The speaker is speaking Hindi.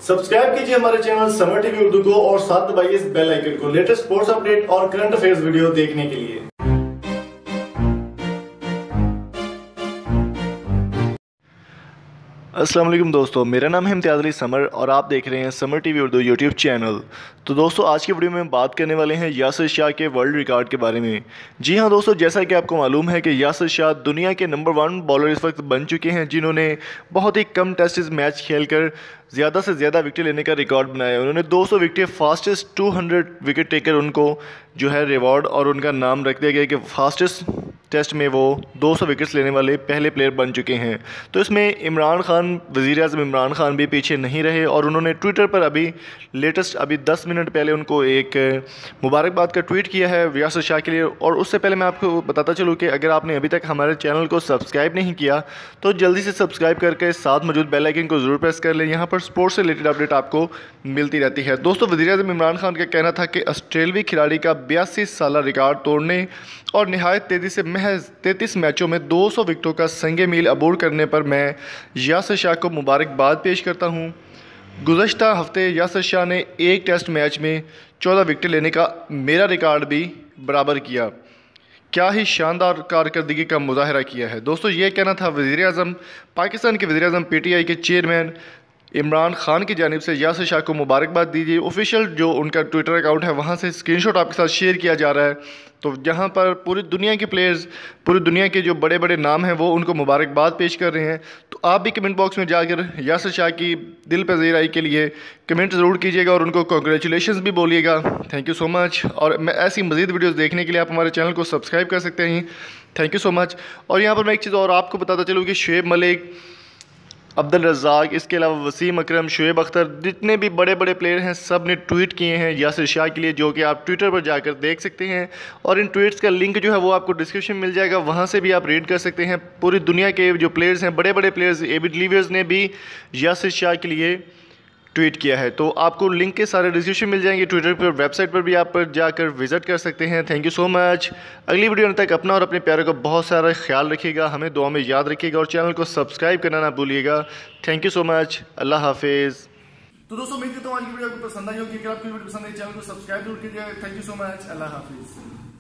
सब्सक्राइब कीजिए हमारे चैनल समर टीवी उर्दू को और साथ दबाइए इस बेल आइकन को लेटेस्ट स्पोर्ट्स अपडेट और करंट अफेयर्स वीडियो देखने के लिए। अस्सलाम वालेकुम दोस्तों, मेरा नाम है इम्तियाज़ अली समर और आप देख रहे हैं summer TV Urdu YouTube channel. तो दोस्तों, आज की वीडियो में बात करने वाले हैं यासिर शाह के वर्ल्ड रिकॉर्ड के बारे में। जी हां दोस्तों, जैसा कि आपको मालूम है कि यासिर शाह दुनिया के नंबर 1 बॉलर इस वक्त बन चुके हैं, जिन्होंने बहुत ही कम टेस्ट मैच खेलकर ज़्यादा से ज़्यादा विकेट लेने का रिकॉर्ड बनाया। उन्होंने 200 विकेट, फास्टेस्ट 200 विकेट टेकर उनको जो है रिवॉर्ड और उनका नाम रख दिया गया कि फास्टेस्ट टेस्ट में वो 200 विकेट्स लेने वाले पहले प्लेयर बन चुके हैं। तो इसमें इमरान खान, वज़ीर-ए-आज़म इमरान खान भी पीछे नहीं रहे और उन्होंने ट्विटर पर अभी 10 मिनट पहले उनको एक मुबारकबाद का ट्वीट किया है यासिर शाह के लिए। और उससे पहले मैं आपको बताता चलूँ कि अगर आपने अभी तक हमारे चैनल को सब्सक्राइब नहीं किया तो जल्दी से सब्सक्राइब करके साथ मौजूद बेल आइकन को ज़रूर प्रेस कर लें। यहाँ पर स्पोर्ट्स से रिलेटेड अपडेट आपको मिलती रहती है। दोस्तों, वज़ीर-ए-आज़म इमरान खान का कहना था कि ऑस्ट्रेलियाई खिलाड़ी का 82 साला रिकॉर्ड तोड़ने और नहायत तेज़ी से महज 33 मैचों में 200 विकेटों का संगे मील अबूर करने पर मैं यासिर शाह को मुबारकबाद पेश करता हूँ। गुज़श्ता हफ्ते यासिर शाह ने एक टेस्ट मैच में 14 विकेट लेने का मेरा रिकॉर्ड भी बराबर किया। क्या ही शानदार कारकर्दगी का मुजाहरा किया है। दोस्तों, ये कहना था वज़ीर-ए-आज़म, पाकिस्तान के वज़ीर-ए-आज़म PTI के चेयरमैन इमरान खान की जानिब से यासिर शाह को मुबारकबाद दीजिए। ऑफिशियल जो उनका ट्विटर अकाउंट है वहाँ से स्क्रीनशॉट आपके साथ शेयर किया जा रहा है। तो जहाँ पर पूरी दुनिया के प्लेयर्स, पूरी दुनिया के जो बड़े बड़े नाम हैं वो उनको मुबारकबाद पेश कर रहे हैं। तो आप भी कमेंट बॉक्स में जाकर यासिर शाह की दिल पज़ीराई के लिए कमेंट ज़रूर कीजिएगा और उनको कॉन्ग्रेचुलेशंस भी बोलिएगा। Thank you so much. और मैं ऐसी मज़ीद वीडियोज़ देखने के लिए आप हमारे चैनल को सब्सक्राइब कर सकते हैं। Thank you so much. और यहाँ पर मैं एक चीज़ और आपको बताता चलूँ कि शुएब मलिक, अब्दुल रज़ाक, इसके अलावा वसीम अकरम, शुएब अख्तर, जितने भी बड़े बड़े प्लेयर हैं सब ने ट्वीट किए हैं यासिर शाह के लिए, जो कि आप ट्विटर पर जाकर देख सकते हैं। और इन ट्वीट्स का लिंक जो है वो आपको डिस्क्रिप्शन में मिल जाएगा, वहाँ से भी आप रीड कर सकते हैं। पूरी दुनिया के जो प्लेयर्स हैं, बड़े बड़े प्लेयर्स, AB डिविलियर्स ने भी यासिर शाह के लिए ट्वीट किया है। तो आपको लिंक के सारे डिस्क्रिप्शन मिल जाएंगे ट्विटर पर, वेबसाइट पर भी आप पर जाकर विज़िट कर सकते हैं। Thank you so much. अगली वीडियो तक अपना और अपने प्यारों का बहुत सारा ख्याल रखिएगा, हमें दुआ में याद रखिएगा और चैनल को सब्सक्राइब करना ना भूलिएगा। Thank you so much. अल्लाह हाफिज़। तो दोस्तों, उम्मीद करता हूँ आज की वीडियो आपको पसंद आई होगी। अगर आपकी वीडियो पसंद आई चैनल को सब्सक्राइब जरूर कीजिएगा। Thank you so much. अल्लाह हाफिज़।